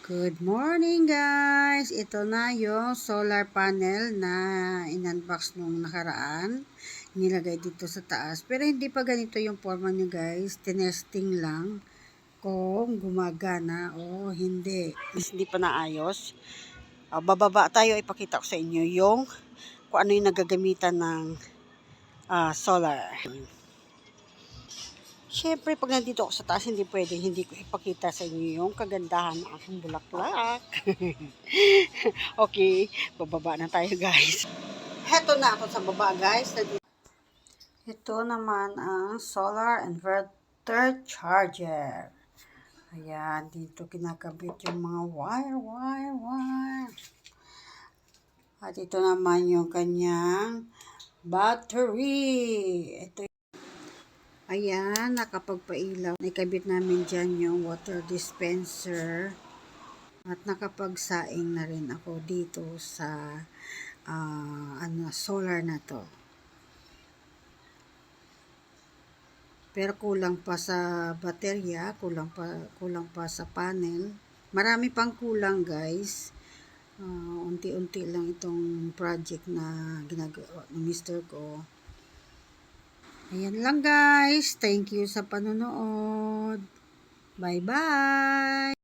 Good morning guys! Ito na yung solar panel na in-unbox nung nakaraan. Nilagay dito sa taas. Pero hindi pa ganito yung forma niya guys. Tinesting lang kung gumagana o hindi. Hindi pa naayos. Bababa tayo, ipakita ko sa inyo yung kung ano yung nagagamitan ng solar. Siyempre, pag nandito ako sa taas, hindi pwede hindi ko ipakita sa inyo yung kagandahan ng aking bulaklak. Okay, bababa na tayo guys. Heto na ako sa baba guys. Ito naman ang solar inverter charger. Ayan, dito kinakabit yung mga wire. At ito naman yung kanyang battery. Ito. Ayan, nakapagpailaw. Nakabit namin dyan yung water dispenser. At nakapagsaing na rin ako dito sa solar na to. Pero kulang pa sa baterya, kulang pa sa panel. Marami pang kulang guys. Unti-unti lang itong project na ginagawa ng mister ko. Ayan lang guys. Thank you sa panonood. Bye-bye!